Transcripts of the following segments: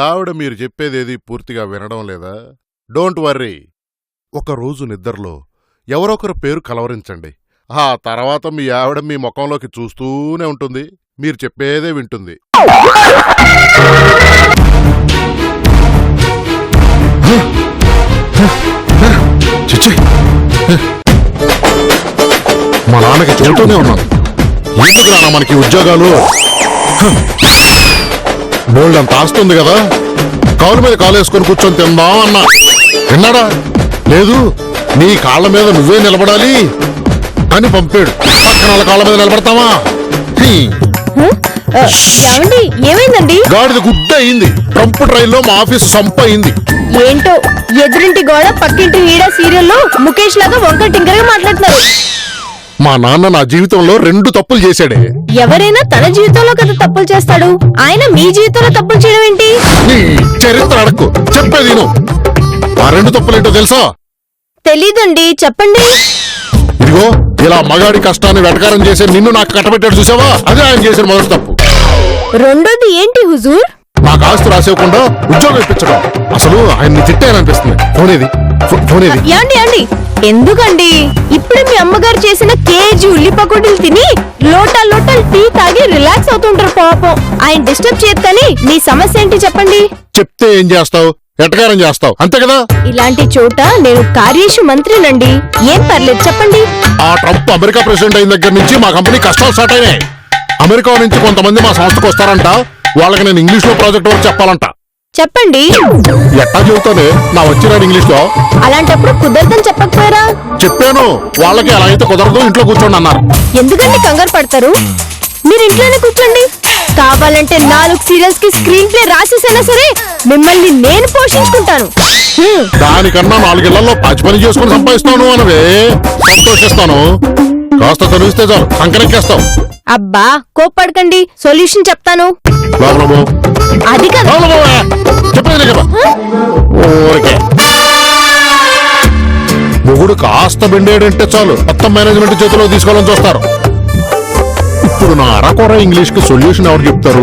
ఆవిడ మీరు చెప్పేదేది పూర్తిగా వినడం లేదా? Don't worry. ఒకరోజు నిద్రలో ఎవరొకరు పేరు కలవరించండి. ఆ తర్వాత మీ ఆవిడ మీ ముఖంలోకి చూస్తూనే ఉంటుంది, మీరు చెప్పేదే వింటుంది. మా నాన్నకి చెబుతూనే ఉన్నాను, ఎందుకు రానా మనకి ఉద్యోగాలు? బోల్డంత ఆస్తుంది కదా, కాలు మీద కాలేసుకొని కూర్చొని తిందాం అన్నా. విన్నాడా? లేదు, నీ కాళ్ళ మీద నువ్వే నిలబడాలి అని పంపాడు. పక్కన కాళ్ళ మీద నిలబడతావా? ఏమైందండి? గాడిద గుడ్డ అయింది. ట్రంప్ ట్రైన్లో మా ఆఫీసు సంప అయింది. ఏంటో ఎదురింటి గోడ పక్కింటి వీడ సీరియల్లో ముఖేష్ లాగా వంక టింకరగా మాట్లాడుతున్నారు. మా నాన్న నా జీవితంలో 2 తప్పులు చేశాడే. ఎవరైనా తన జీవితంలో కదా తప్పులు చేస్తాడు, ఆయన మీ జీవితంలో తప్పులు చేయడం ఏంటి? నీ చరిత్ర అడక్కు, చెప్పేది విను. ఆ 2 తప్పులేంటో తెలుసా? తెలీదండి, చెప్పండి. ఇదిగో ఇలా మగాడి కష్టాన్ని వెటకారం చేసే నిన్ను నాకు కట్టబెట్టాడు చూసావా, అదే ఆయన చేసిన మొదటి తప్పు. రెండోది ఏంటి హుజూర్? నాకు ఆస్తు రాసేయకుండా ఉద్యోగం ఇప్పించడం. అసలు ఆయన్ని తిట్టాననిపిస్తుంది. ఫోనేది యాండి ఎందుకండి? ఇప్పుడే మీ అమ్మగారు చేసిన కేజీ ఉల్లి పకోడీలు తిని లోటాలు టీ తాగి రిలాక్స్ అవుతుంటారు పాపం. ఆయన డిస్టర్బ్ చేయదు, కానీ మీ సమస్య ఏంటి చెప్పండి. చెప్తే ఏం చేస్తావు? ఎటకారం చేస్తావు, అంతే కదా. ఇలాంటి చోట నేను కార్యేషు మంత్రినండి, ఏం పర్లేదు చెప్పండి. ఆ ట్రంప్ అమెరికా ప్రెసిడెంట్ అయిన దగ్గర నుంచి మా కంపెనీ కష్టాలు స్టార్ట్ అయినాయి. అమెరికా నుంచి కొంతమంది మా సంస్థకు వస్తారంట, వాళ్ళకి నేను ఇంగ్లీష్ లో ప్రాజెక్ట్ వర్క్ చెప్పాలంట. చెప్పండి. ఎట్టా చెబుతానే, నా వచ్చినాడు ఇంగ్లీష్ లో. అలాంటప్పుడు కుదరదని చెప్పకపోయారా? చెప్పాను, వాళ్ళకి ఎలా అయితే కుదరదు, ఇంట్లో కూర్చోండి అన్నారు. ఎందుకంటే కంగారు పడతారు, మీరు ఇంట్లోనే కూర్చోండి. కావాలంటే 4 సీరియల్స్ కి స్క్రీన్ ప్లే రాసేసైనా సరే మిమ్మల్ని నేను పోషించుకుంటాను. దానికన్నా 4 ఇళ్లలో పని చేసుకుని సంపాదిస్తాను అనవే, సంతోషిస్తాను. కాస్త చదివిస్తే చాలు, సంకరెక్కేస్తావు. అబ్బా కోప్పడకండి, సొల్యూషన్ చెప్తాను. అది కదా చెప్పేది కదా. ఓకే, మొగుడు కాస్త బెండేడంటే చాలు మొత్తం మేనేజ్మెంట్ చేతిలో తీసుకోవాలని చూస్తారు. ఇప్పుడు నా అరకొర ఇంగ్లీష్ కి సొల్యూషన్ ఎవరు చెప్తారు?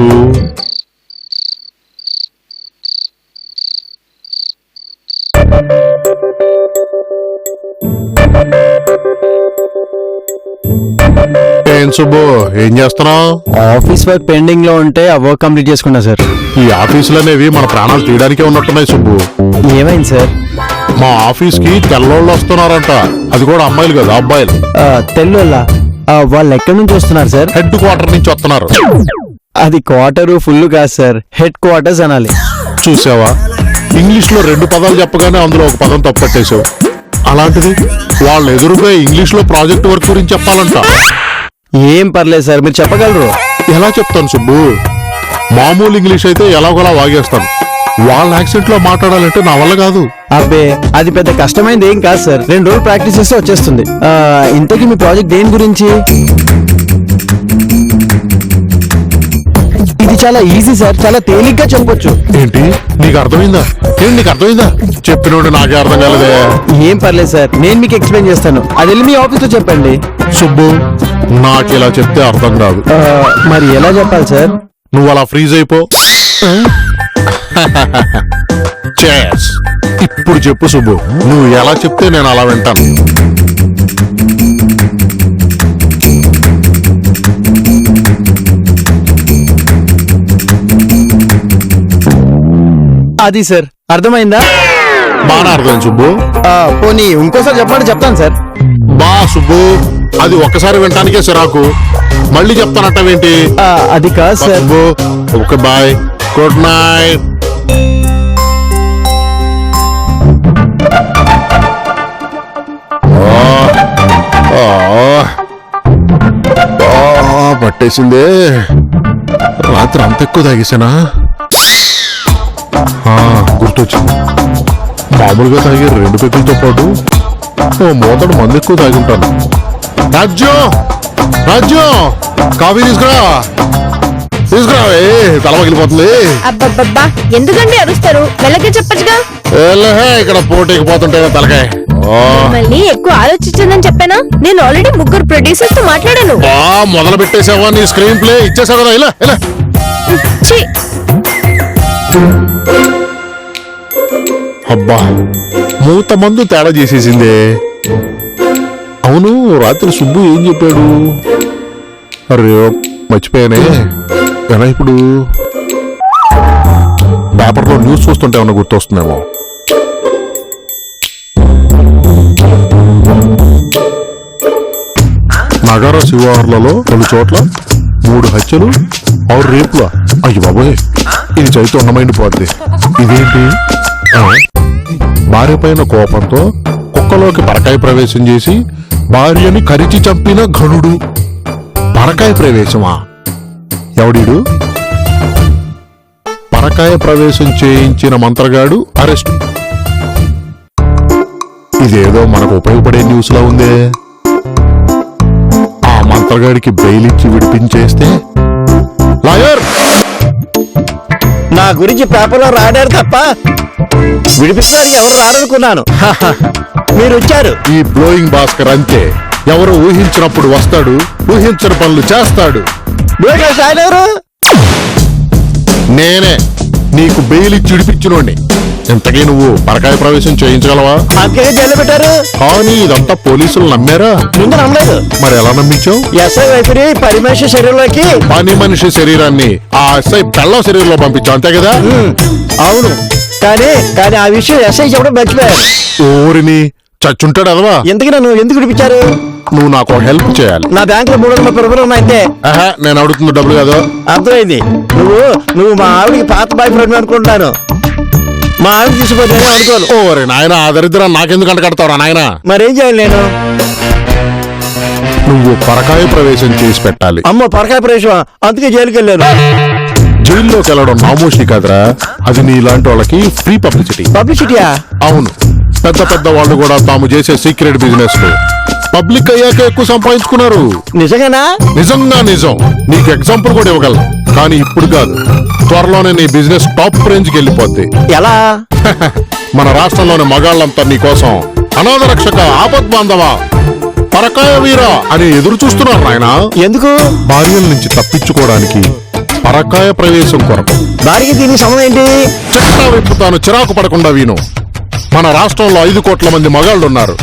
ఏం సుబ్బు, ఏం చేస్తున్నావు? ఆఫీస్ వర్క్ పెండింగ్ లో ఉంటే ఆ వర్క్ కంప్లీట్ చేసుకున్నా సార్. ఈ ఆఫీసులు అనేవి మన ప్రాణాలు తీయడానికే ఉన్నట్టున్నాయి సుబ్బు. ఏమైంది సార్? మా ఆఫీస్ కి తెల్లోళ్ళు వస్తున్నారంట, అది కూడా అమ్మాయిలు కదా అబ్బాయిలు. తెల్లోళ్ళ? వాళ్ళు ఎక్కడి నుంచి వస్తున్నారు సార్? హెడ్ క్వార్టర్ నుంచి వస్తున్నారు. అది క్వార్టరు ఫుల్ కాదు సార్, హెడ్ క్వార్టర్స్ అనాలి. చూసావా, ఇంగ్లీష్ లో 2 పదాలు చెప్పగానే అందులో ఒక పదం తప్పట్టేశావు. అలాంటిది వాళ్ళ ఎదురుగా ఇంగ్లీష్ లో ప్రాజెక్ట్ వర్క్ గురించి చెప్పాలంట. ఏం పర్లేదు సార్, మీరు చెప్పగలరు. ఎలా చెప్తాను సుబ్బు, మామూలు ఇంగ్లీష్ అయితే ఎలాగోలా వాగేస్తాను, వాళ్ళ యాక్సెంట్ లో మాట్లాడాలంటే నా వల్ల కాదు. అబ్బే, అది పెద్ద కష్టమైంది ఏం కాదు సార్, 2 రోజులు ప్రాక్టీస్ చేస్తే వచ్చేస్తుంది. ఇంతకీ మీ ప్రాజెక్ట్ దేని గురించి? ఇది చాలా ఈజీ సార్, చాలా తేలిగ్గా చెప్పొచ్చు. ఏంటి, నీకు అర్థమైందా? చెప్పినోడు నాకే అర్థం కాలేదే. ఏం పర్లేదు సార్, నేను మీకు ఎక్స్ప్లెయిన్ చేస్తాను, అది వెళ్ళి మీ ఆఫీస్ లో చెప్పండి. సుబ్బు, నాకు ఇలా చెప్తే అర్థం కాదు. మరి ఎలా చెప్పాలి సార్? నువ్వు అలా ఫ్రీజ్ అయిపో. ఇప్పుడు చెప్పు సుబ్బు, నువ్వు ఎలా చెప్తే నేను అలా వింటాను. అది సార్, అర్థమైందా? బాగా అర్థమైంది సుబ్బు. పోనీ ఇంకోసారి చెప్పండి, చెప్తాను సార్. బా సుబ్బు, అది ఒక్కసారి వినటానికే సిరాకు, మళ్ళీ చెప్తానట్టవేంటి? అది కాదు sir. Subbu, okay bye, good night. పట్టేసిందే, రాత్రి అంత ఎక్కువ తాగేసానా? గుర్తొచ్చింది, మామూలుగా తాగే 2 పెగ్గులతో పాటు మోతాడు మంది ఎక్కువ తాగుంటాను. రాజ్యం కాఫీ తీసుకురా. తల పగిలిపోతుంది. అబ్బబ్బబ్బా, ఎందుకండి అరుస్తారు? వెళ్ళకే చెప్పచ్చుగా. ఇక్కడ పోటీకి పోతుంటే తలకాయ. మళ్ళీ ఎక్కువ ఆలోచించదని చెప్పానా? నేను ఆల్రెడీ 3 ప్రొడ్యూసర్స్ తో మాట్లాడాను. మొదలు పెట్టేసావా? నీ స్క్రీన్ ప్లే ఇచ్చేసావు కదా, ఇలా. అబ్బా మూత మందు తేడా చేసేసిందే. అవును, రాత్రి సుబ్బు ఏం చెప్పాడు? అరే మర్చిపోయానే. ఎలా ఇప్పుడు? పేపర్లో న్యూస్ చూస్తుంటే ఏమన్నా గుర్తొస్తుందేమో. నగర శివార్లలో పలు చోట్ల 3 హత్యలు 6 రేపులా. అయ్యి బాబోయ్, ఇది చైతు ఉన్నమైండిపోద్ది. ఇదేంటి? భార్య పైన కోపంతో కుక్కలోకి పరకాయ ప్రవేశం చేసి భార్యని కరిచి చంపిన ఘనుడు. పరకాయ ప్రవేశమా? ఎవడీడు? పరకాయ ప్రవేశం చేయించిన మంత్రగాడు అరెస్ట్. ఇదేదో మనకు ఉపయోగపడే న్యూస్ లా ఉందే. ఆ మంత్రగాడికి బెయిల్ ఇచ్చి విడిపించేస్తే లాయర్ నా గురించి పేపర్లో రాడారు తప్ప విడిపించడానికి ఎవరు రారనుకున్నాను. మీరు వచ్చారు. ఈ బ్లోయింగ్ భాస్కర్ అంతే. ఎవరు ఊహించినప్పుడు వస్తాడు, ఊహించిన పనులు చేస్తాడు. ఆయన ఎవరు? నేనే నీకు బెయిల్ ఇచ్చి విడిపించినోడిని. ఇంతకీ నువ్వు పరకాయ ప్రవేశం చేయించగలవా? అందుకే జైలు పెట్టారు. కానీ ఇదంతా పోలీసులు నమ్మారా? ముందు నమ్మలేదు. మరి ఎలా నమ్మించావు? ఎస్ఐ వైపుని పని మనిషి శరీరంలోకి పని మనిషి శరీరాన్ని ఆ ఎస్ఐ పెళ్ళ శరీరంలో పంపించావు, అంతే కదా? అవును, కానీ కానీ ఆ విషయం ఎస్ఐ చెప్పడం మర్చిపోయారు. ఊరిని చచ్చుంటాడు అదవా. ఎందుకు నన్ను ఎందుకు విడిపించారు? నువ్వు నాకు హెల్ప్ చేయాలి. నా బ్యాంక్ లో 330 రూపాయలు ఉన్నాయంటే. ఆహా, నేను అడుగుతున్న డబ్బులు కాదు. అర్థమైంది. నువ్వు మా ఆవిడకి పాత బాయ్ ఫ్రెండ్ అనుకుంటాను. మా ఆవిడ తీసుకుపోతే అనుకోను. ఓరే నాయన, ఆ దరిద్రం నాకెందుకు అంట కడతావురా నాయన? మరేం చేయాలి నేను? నువ్వు పరకాయ ప్రవేశం చేసి పెట్టాలి. అమ్మ పరకాయ ప్రవేశం, అందుకే జైలుకి వెళ్ళాను. జైల్లోకి వెళ్ళడం నామోషి కాదురా, అది నీలాంటి వాళ్ళకి ఫ్రీ పబ్లిసిటీ. పబ్లిసిటీయా? అవును, పెద్ద పెద్ద వాళ్ళు కూడా తాము చేసే సీక్రెట్ బిజినెస్ పబ్లిక్ అయ్యాక ఎక్కువ సంపాదించుకున్నారు. నిజంగానా? నిజంగా నిజం. నీకు ఎగ్జాంపుల్ కూడా ఇవ్వగలను, కానీ ఇప్పుడు కాదు. త్వరలోనే నీ బిజినెస్ టాప్ రేంజ్ కి వెళ్ళిపోద్ది. ఎలా? మన రాష్ట్రంలోని మగాళ్ళంతా నీ కోసం అనాథ రక్షక, ఆపద్బాంధవ, పరకాయ వీరా అని ఎదురు చూస్తున్నారు నాయన. ఎందుకు? భార్యల నుంచి తప్పించుకోవడానికి పరకాయ ప్రవేశం కొరకు. దానికి దీనికి సంబంధం ఏంటి? చెట్టా విప్పుతాను, చిరాకు పడకుండా వీను. మన రాష్ట్రంలో 5 కోట్ల మంది మగాళ్ళున్నారు.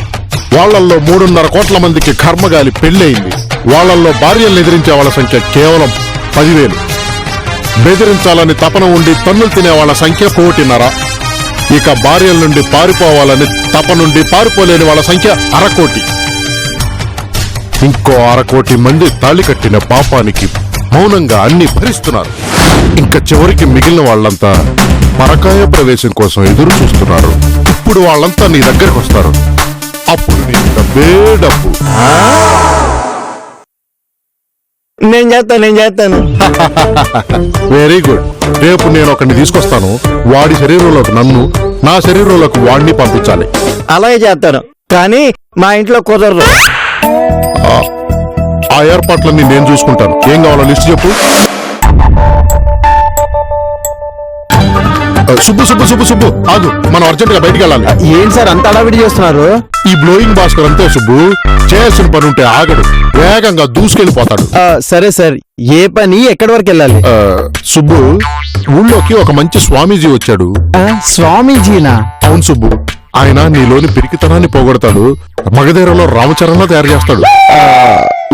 వాళ్లల్లో 3.5 కోట్ల మందికి కర్మగాలి పెళ్లయింది. వాళ్లల్లో భార్యలను ఎదిరించే వాళ్ళ సంఖ్య కేవలం 10,000. బెదిరించాలని తపన ఉండి తన్నులు తినే వాళ్ళ సంఖ్య 1.5. ఇక భార్యల నుండి పారిపోవాలని తపనుండి పారిపోలేని వాళ్ళ సంఖ్య 1/2 కోటి. ఇంకో 1/2 కోటి మంది తాళి కట్టిన పాపానికి మౌనంగా అన్ని భరిస్తున్నారు. ఇంకా చివరికి మిగిలిన వాళ్ళంతా పరకాయ ప్రవేశం కోసం ఎదురు చూస్తున్నారు. ఇప్పుడు వాళ్ళంతా నీ దగ్గరకు వస్తారు. అప్పుడు నీ డబ్బే డబ్బు. నేను చేస్తాను. Very good. రేపు నేను ఒకరిని తీసుకొస్తాను. వాడి శరీరంలోకి నన్ను, నా శరీరంలోకి వాడిని పంపించాలి. అలాగే చేస్తాను, కానీ మా ఇంట్లో కుదరదు. ఆ ఏర్పాట్లన్నీ నేను చూసుకుంటాను. ఏం కావాలో లిస్ట్ చెప్పు. సుబ్బు ఆగు, మనం అర్జెంట్ గా బయటికి వెళ్ళాలి. ఏంటి సార్ అంత అడావిడి చేస్తున్నారు? ఈ బ్లోయింగ్ భాస్కర్ అంతే సుబ్బు. చేయాల్సిన పని ఉంటే ఆగడు, వేగంగా దూసుకెళ్లిపోతాడు. సరే సార్, ఏ పని ఎక్కడి వరకు వెళ్ళాలి? సుబ్బు, ఊళ్ళోకి ఒక మంచి స్వామీజీ వచ్చాడు. స్వామీజీనా? అవును సుబ్బు, ఆయన నీలోని పిరికితనాన్ని పోగొడతాడు. మగధీరలో రామచరణ్లా తయారు చేస్తాడు.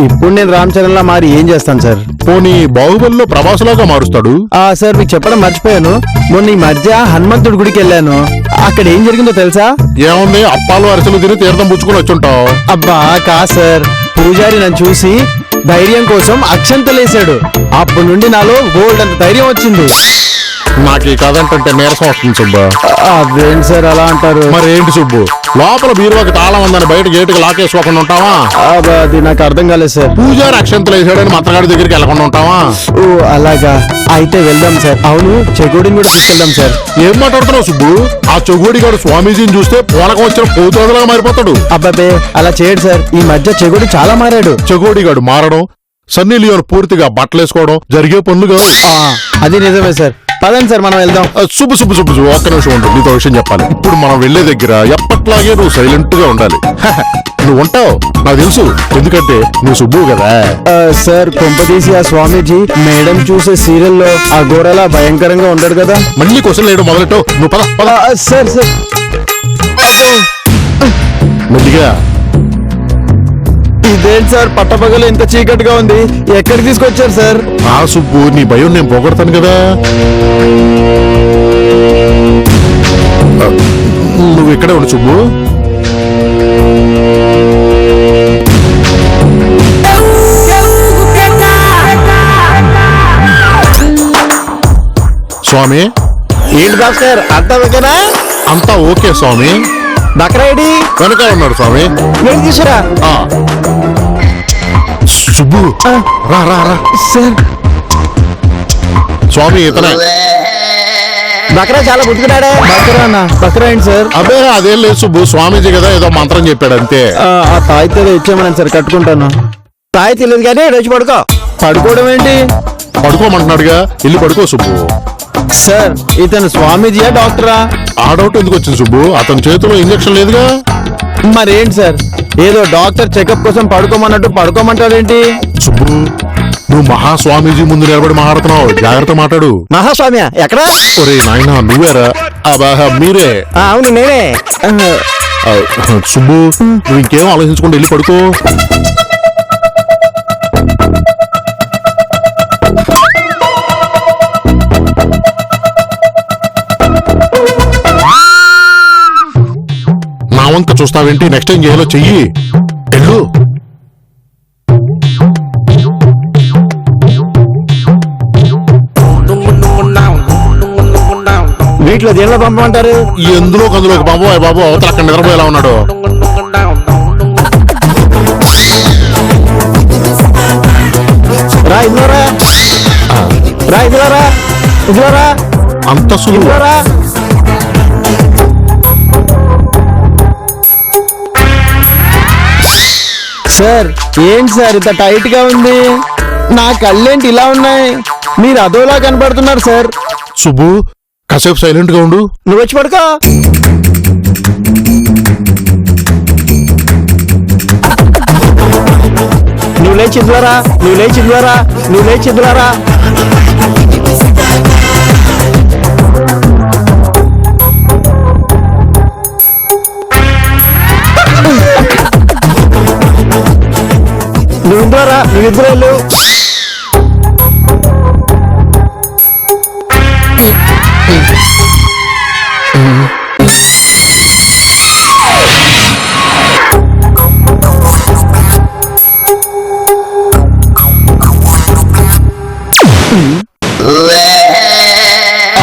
ఇప్పుడు నేను రామ్ చరణ్ లా మారి ఏం చేస్తాను సార్? పోనీ బాహుబలిలో ప్రభాసులాగా మారుస్తాడు. సార్ మీకు చెప్పడం మర్చిపోయాను. మొన్న ఈ మధ్య హనుమంతుడి గుడికి వెళ్ళాను. అక్కడ ఏం జరిగిందో తెలుసా? ఏముంది, అప్పాలు అరసలు తిని తీర్థం పుచ్చుకుని వచ్చుంటావు. అబ్బా కా సార్, పూజారి నన్ను చూసి ధైర్యం కోసం అక్షంతలేశాడు. అప్పటి నుండి నాలో గోల్డ్ అంత ధైర్యం వచ్చింది. నాకు ఈ కథ అంటే నీరసం వస్తుంది సుబ్బు. అదేంటి సార్ అలా అంటారు? మరేంటి సుబ్బు, లోపల బీరువాకి తాళం ఉందని బయట గేటుకి లాకేసుకోకుండా ఉంటావా? అది నాకు అర్థం కాలేదు సార్. పూజారి అక్షంతలు వేసాడని మంత్రగాడి దగ్గరికి వెళ్ళకుండా ఉంటావా? ఓ అలాగా, అయితే వెళ్దాం సార్. అవును, చెగోడిని కూడా తీసుకెళ్దాం సార్. ఏం మాట్లాడుతున్నావు సుబ్బు? ఆ చెగోడి గారు స్వామీజీని చూస్తే పూలకం వచ్చిన పోతులాగా మారిపోతాడు. అబ్బాబే అలా చేయడు సార్. ఈ మధ్య చెగోడి చాలా మారాడు. చెగోడి గాడు మారడం, సన్నీ లియోన్ పూర్తిగా బట్టలేసుకోవడం జరిగే పనులుగా. అది నిజమే సార్. పదండి సార్, మనం వెళ్దాం. శుభ ఒక్క నిమిషం ఉండు, నీతో విషయం చెప్పాలి. ఇప్పుడు మనం వెళ్లే దగ్గర ఎప్పట్లాగే నువ్వు సైలెంట్ గా ఉండాలి. నువ్వు ఉంటావు నాకు తెలుసు, ఎందుకంటే నువ్వు సుబ్బు కదా. సార్ కొంపదీసి ఆ స్వామీజీ మేడం చూసే సీరియల్లో ఆ గోడలా భయంకరంగా ఉంటాడు కదా. మళ్ళీ క్వశ్చన్ లేడు మొదలెట్టు. నువ్వు పద. సార్ మెల్లిగా. ఇదేంటి సార్ పట్టపగలు ఇంత చీకటిగా ఉంది, ఎక్కడికి తీసుకొచ్చారు సార్? ఆ సుబ్బు, నీ భయం నేను పోగొడతాను కదా. నువ్వు ఇక్కడే ఉండు సుబ్బు. స్వామి, ఏంటి డాక్టర్ అంతా ఓకేనా? అంతా ఓకే స్వామి. బక్రాయిడి వెనక ఉన్నాడు స్వామి. నేను తీసురా. ఆ. సుబ్బు, రా రా రా. సార్ స్వామి ఇతనే. బక్రా చాలా బుద్ధికున్నాడే. బక్రానా? బక్రా ఏంటి సార్? అబ్బే అదేం లేదు సుబ్బు, స్వామీజీ కదా ఏదో మంత్రం చెప్పాడు అంతే. ఆ తాయితే ఇచ్చేమని సార్, కట్టుకుంటాను. తాయి తెలియదు కానీ రోజు పడుకో. పడుకోవడం ఏంటి? పడుకోమంటున్నాడుగా, వెళ్ళి పడుకో సుబ్బు. సార్ ఇతను స్వామీజీయా డాక్టరా? ఆ డౌట్ ఎందుకు వచ్చింది సుబ్బు, అతని చేతిలో ఇంజక్షన్ లేదుగా. మరేంటి సార్, ఏదో డాక్టర్ చెకప్ కోసం పడుకోమన్నట్టు పడుకోమంటాడేంటి? సుబ్బు, నువ్వు మహాస్వామీజీ ముందు నిలబడి మాట్లాడుతున్నావు, జాగ్రత్త మాట్లాడు. మహాస్వామి ఎక్కడా? ఒరే నాయనా, నువ్వేరా? అబ్బా మీరే. అవును నేనే. ఆ, సుబ్బు, నువ్వు ఇంకేం ఆలోచించకుండా వెళ్ళి పడుకో. నా వంక చూస్తావేంటి, నెక్స్ట్ టైం చేయాలో చెయ్యి. వెళ్ళు. వీటిలో దేనిలో పంపమంటారు? ఎందులో కందులో బాబు బాబు అవతల అక్కడ నిద్రపోయేలా ఉన్నాడు. రా ఇదిలోరా, రా ఇదిలోరా, ఇదిలోరా, అంత సులువు. ఇదిలోరా. సార్ ఏంటి సార్ ఇంత టైట్ గా ఉంది? నా కళ్ళేంటి ఇలా ఉన్నాయి? మీరు అదోలా కనపడుతున్నారు సార్. సుబ్బు, కాసేపు సైలెంట్ గా ఉండు. నువ్వు వచ్చి పడుకో. నువ్వు లేచి ఇదిలోరా, నువ్వు లేచి ఇదిలోరా, నువ్వు లేచి ఇదిలోరా. నువ్వు ఇందులోరా, నువ్వు ఇద్దరు వెళ్ళు.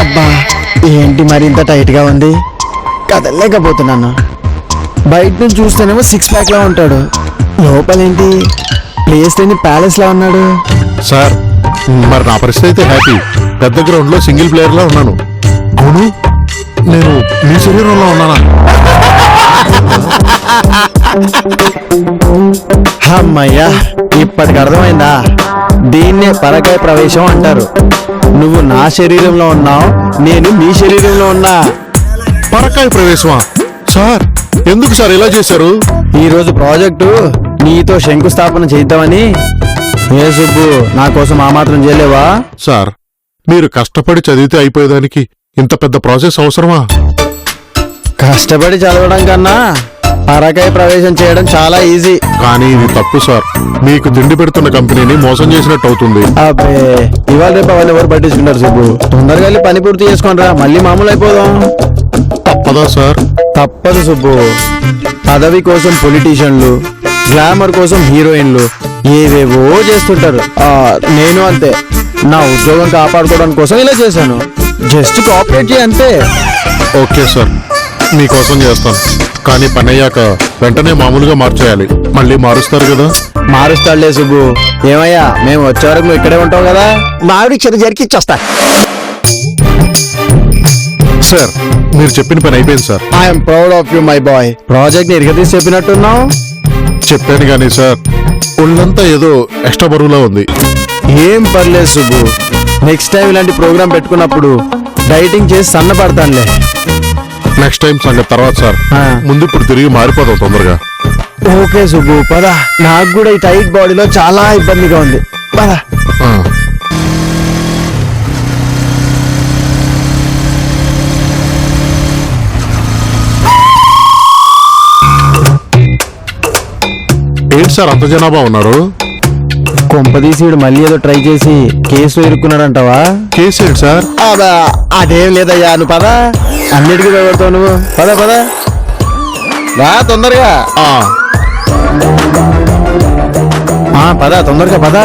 అబ్బా ఏంటి మరి ఇంత టైట్ గా ఉంది, కదలేకపోతున్నాను. బయట నుంచి చూస్తేనేమో 6 ప్యాక్ లా ఉంటాడు, లోపలేంటి ప్లేస్ లేని ప్యాలెస్ లా ఉన్నాడు. సార్, మరి నా పరిస్థితి అయితే హ్యాపీ. పెద్ద గ్రౌండ్ లో సింగిల్ ప్లేయర్ లా ఉన్నాను. అవును, నేను మీ శరీరంలో ఉన్నానా? అమ్మయ్యా, ఇప్పటికి అర్థమైందా? దీన్నే పరకాయ ప్రవేశం అంటారు. నువ్వు నా శరీరంలో ఉన్నావు, నేను నీ శరీరంలో ఉన్నా. పరకాయ ప్రవేశమా? సార్, ఎందుకు సార్ ఇలా చేశారు? ఈ రోజు ప్రాజెక్టు నీతో శంకుస్థాపన చేద్దామని. ఏ సుబ్బు, నా కోసం ఆ మాత్రం చేయలేవా? సార్, మీరు కష్టపడి చదివితే అయిపోయేదానికి ఇంత పెద్ద ప్రాసెస్ అవసరమా? కష్టపడి చదవడం కన్నా పరకాయ ప్రవేశం చేయడం చాలా ఈజీ. కానీ ఇది తప్పు సార్. మీకు తిండి పెడుతున్న కంపెనీని మోసం చేసినట్టు అవుతుంది. అబ్బే, ఇవాళ రేపు అవన్నీ ఎవరు పట్టించుకుంటారు సుబ్బు. తొందరగా వెళ్ళి పని పూర్తి చేసుకోనరా, మళ్ళీ మామూలు అయిపోదాం. తప్పదా సార్? తప్పదు సుబ్బు. పదవి కోసం పొలిటీషియన్లు, గ్లామర్ కోసం హీరోయిన్లు ఏవేవో చేస్తుంటారు. నేను అంతే. నా ఉద్యోగం కాపాడుకోవడం కోసం ఇలా చేశాను. జస్ట్ కోఆపరేట్ చేయి అంతే. ఓకే సార్, మీకోసం చేస్తాను. కానీ పని అయ్యాక వెంటనే మామూలుగా మార్చేయాలి. మళ్ళీ మారుస్తారు కదా? మారుస్తాడులే సుబ్బు. ఏమయ్యా, మేము వచ్చే వరకు నువ్వు ఇక్కడే ఉంటావు కదా. మావిడి చిన్న జరిగి ఇచ్చేస్తా. సార్, మీరు చెప్పిన పని అయిపోయింది sir. I'm proud of you my boy. Project ని ఇరగదీసి చెప్పినట్టున్నావు. చెప్పాను కానీ సార్, ఒళ్ళంతా ఏదో ఎక్స్ట్రా బరువులా ఉంది. ఏం పర్లేదు సుబ్బు, నెక్స్ట్ టైం ఇలాంటి ప్రోగ్రామ్ పెట్టుకున్నప్పుడు డైటింగ్ చేసి సన్నపడతానులే. నెక్స్ట్ టైం సంగతి తర్వాత సార్. ఆ. ముందు ఇప్పుడు తిరిగి మారిపోతాం తొందరగా. ఓకే సుబ్బు, పద. నాకు కూడా ఈ టైట్ బాడీలో చాలా ఇబ్బందిగా ఉంది. పద. ఆ. ఏంటి సార్ అంత జనాభా ఉన్నారు? కొంపదీసీడు మళ్ళీ ఏదో ట్రై చేసి కేసులో ఇరుక్కున్నాడంటావా? కేసు ఏంటి సార్? అదేం లేదయ్యా, నువ్వు పద. అన్నిటికీ భయపడతావు నువ్వు. పద పద రా తొందరగా. పద తొందరగా పద.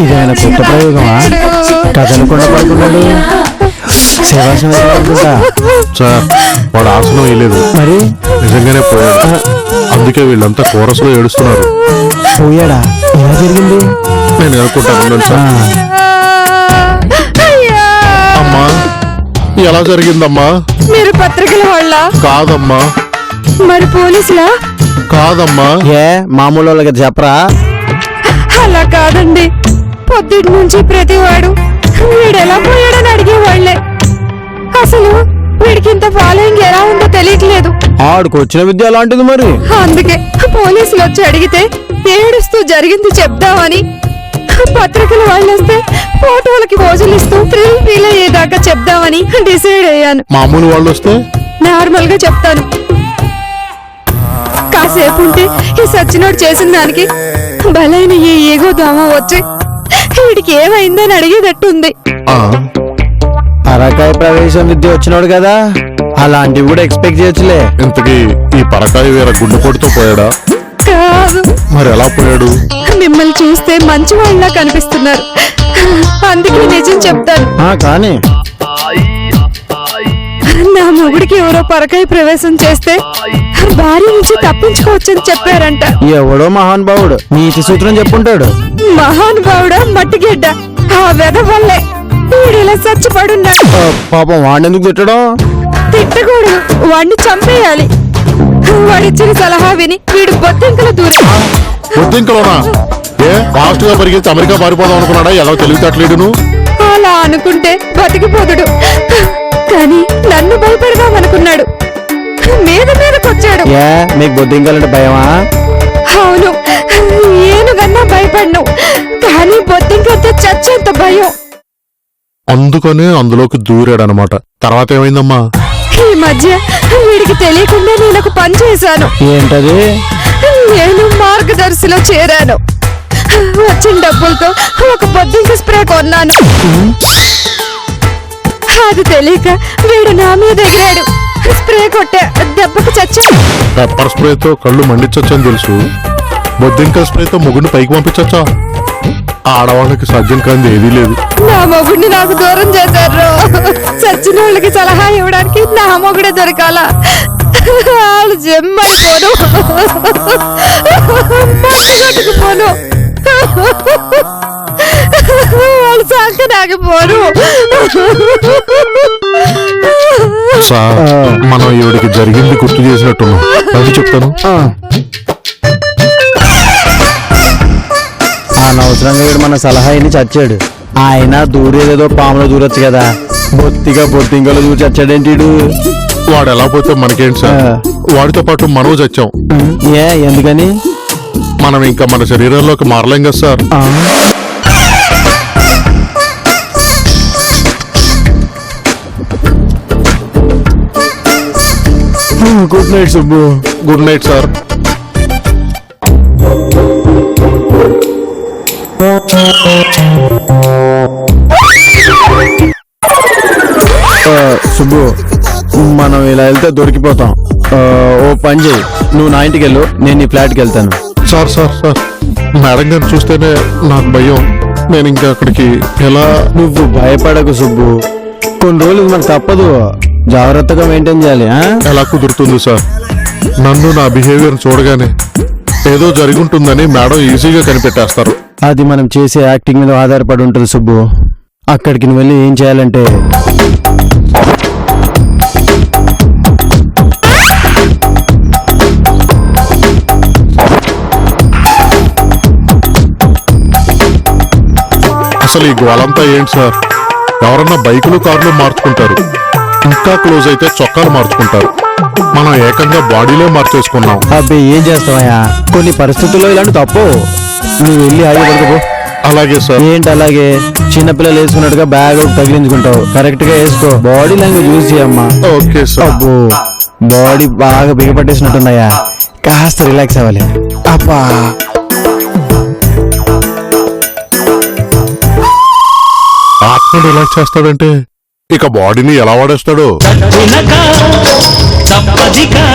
ఇదైనా కొత్త ప్రయోగమా? కథలు కూడా పడుకున్నాడు. శివాసనం అనుకుంటా. సార్ వాడు ఆసనం వేయలేదు, మరి నిజంగానే పోయాడు. అందుకే వీళ్ళంతా కోరస్లో ఏడుస్తున్నారు. పోయాడా? ఎలా జరిగింది? నేను అనుకుంటాను సార్. అమ్మా ఎలా జరిగిందమ్మా? మీరు పత్రికల వాళ్ళ? కాదమ్మా. మరి పోలీసులా? కాదమ్మా. ఏ మామూలు వాళ్ళకి చెప్పరా? అలా కాదండి, పొద్దుటి నుంచి ప్రతివాడు వీడెలా పోయాడని అడిగేవాళ్లే. అసలు వీడికి ఇంత ఫాలోయింగ్ ఎలా ఉందో తెలియట్లేదు. ఆడికి వచ్చిన విద్య అలాంటిది మరి. అందుకే పోలీసులు వచ్చి అడిగితే ఏడుస్తూ జరిగింది చెప్దామని, పత్రికల వాళ్ళు వస్తే ఫోటోలకి పోజులు ఇస్తూ థ్రిల్ ఫీల్ అయ్యేదాకా చెప్దామని డిసైడ్ అయ్యాను. మామూలు వాళ్ళు వస్తే నార్మల్ గా చెప్తాను. కాసేపు ఉంటే ఈ సచ్చినోడు చేసిన దానికి బలైన ఏ ఏగో దోమ వచ్చి వీడికి ఏమైందని అడిగేటట్టుంది. పరకాయ ప్రవేశం విద్య వచ్చినాడు కదా, అలాంటివి కూడా ఎక్స్పెక్ట్ చేయొచ్చులే. ఇంతకీ ఈ పరకాయ వేరే గుండెపోటుతో పోయాడా? కాదు. మరి ఎలా పోయాడు? మిమ్మల్ని చూస్తే మంచి వాళ్ళ కనిపిస్తున్నారు, అందుకే నిజం చెప్తాను. కానీ నా మొగుడికి ఎవరో పరకాయ ప్రవేశం చేస్తే భార్య నుంచి తప్పించుకోవచ్చని చెప్పారంట. ఎవడో మహానుభావుడు నీతి సూత్రం చెప్పుంటాడు. మహానుభావుడా మట్టిగడ్డ, ఆ వెధ వల్లే వీడిలా చచ్చిపడున్నాడు. పాపం వాడినెందుకు తిట్టడం? తిట్టకూడదు, వాడిని చంపేయాలి. వాడిచ్చిన సలహా విని వీడు బొద్దింకల దూరం. బొద్దింకలోనా? ఏ ఫాస్ట్ గా పరిగెత్తి అమెరికా పారిపోదాం అనుకున్నాడా? ఎలా తెలివితేటలేడు. అలా అనుకుంటే బతికిపోదుడు, కానీ నన్ను భయపెడదామనుకున్నాడు. మీద మీదకొచ్చాడు. ఏ మీకు బొద్దింకాలంటే భయమా? అవును, ఏనుగన్నా భయపడ్ను, కానీ బొద్దింకంటే చచ్చేంత భయం. అందుకనే అందులోకి దూరాడనమాట. తర్వాత ఏమైందమ్మా? ఈ మధ్య వీడికి తెలియకుండా నేను ఒక పని చేశాను. ఏంటది? నేను మార్గదర్శిలో చేరాను. వచ్చిన డబ్బులతో ఒక బొద్దింక స్ప్రే కొన్నాను. అది తెలియక వీడు నా మీద ఎగిరాడు. స్ప్రే కొట్టే దెబ్బకు చచ్చాడు. పెప్పర్ స్ప్రేతో కళ్ళు మండించొచ్చని తెలుసు, బొద్దింక స్ప్రేతో మొగుడిని పైకి పంపించచ్చా? ఆడవాళ్ళకి సాధ్యం కాని ఏదీ లేదు. నా మొగుడిని నాకు దూరం చేశారు. చచ్చిన వాళ్ళకి సలహా ఇవ్వడానికి నా మొగుడే దొరకాల. వాళ్ళు జమ్మైపోను, కొట్టుకుపోను, వాళ్ళు సంకనాగిపోను. సార్ మనం ఈవిడికి జరిగింది గుర్తు చేసినట్టున్నాం. అది చెప్తాను. అనవసరంగా వీడు మన సలహా ఇని చచ్చాడు. ఆయన దూరేదేదో పాములో దూరొచ్చు కదా, బొత్తిగా బొత్తింకలో దూరి చచ్చాడేంటి? వాడు ఎలా పోతే మనకేంటి సార్? వాడితో పాటు మనం చచ్చాం. ఏ ఎందుకని? మనం ఇంకా మన శరీరంలోకి మారలేం కదా sir. Good night Subbu. Good night sir. Subbu, మనం ఇలా వెళ్తే దొరికిపోతాం. ఓ పని చేయి, నువ్వు నా ఇంటికి వెళ్ళు, నేను నీ ఫ్లాట్కి వెళ్తాను. సార్ సార్ సార్ మేడం గారిని చూస్తేనే నాకు భయం. నేను ఇంకా అక్కడికి ఎలా? నువ్వు భయపడకు సుబ్బు, కొన్ని రోజులు మనకు తప్పదు, జాగ్రత్తగా మెయింటైన్ చేయాలి. ఎలా కుదురుతుంది సార్? నన్ను నా బిహేవియర్ చూడగానే ఏదో జరుగుంటుందని మేడం ఈజీగా కనిపెట్టేస్తారు. అది మనం చేసే యాక్టింగ్ మీద ఆధారపడి ఉంటుంది సుబ్బు. అక్కడికి నువ్వు వెళ్ళి ఏం చేయాలంటే, అసలు ఈ గోలంతా ఏంటి సార్? ఎవరన్నా బైకులు కార్లు మార్చుకుంటారు, ఇంకా క్లోజ్ అయితే చొక్కాలు మార్చుకుంటారు. మనం ఏకంగా బాడీలో మార్చేసుకున్నాం. అబ్బే ఏం చేస్తావయ్యా, కొన్ని పరిస్థితుల్లో ఇలాంటి తప్పు. నువ్వు వెళ్ళి ఆగి పడుకోపో. అలాగే సార్. ఏంటి అలాగే చిన్నపిల్లలు వేసుకున్నట్టుగా బ్యాగ్ ఒకటి తగిలించుకుంటావు? కరెక్ట్ గా వేసుకో, బాడీ లాంగ్వేజ్ యూజ్ చేయమ్మా. Okay sir. అబ్బో బాడీ బాగా బిగపట్టేసినట్టున్నాయా, కాస్త రిలాక్స్ అవ్వాలి. అబ్బా ఆత్మడు ఎలా చేస్తాడంటే ఇక బాడీని ఎలా వాడేస్తాడో. తప్పదిగా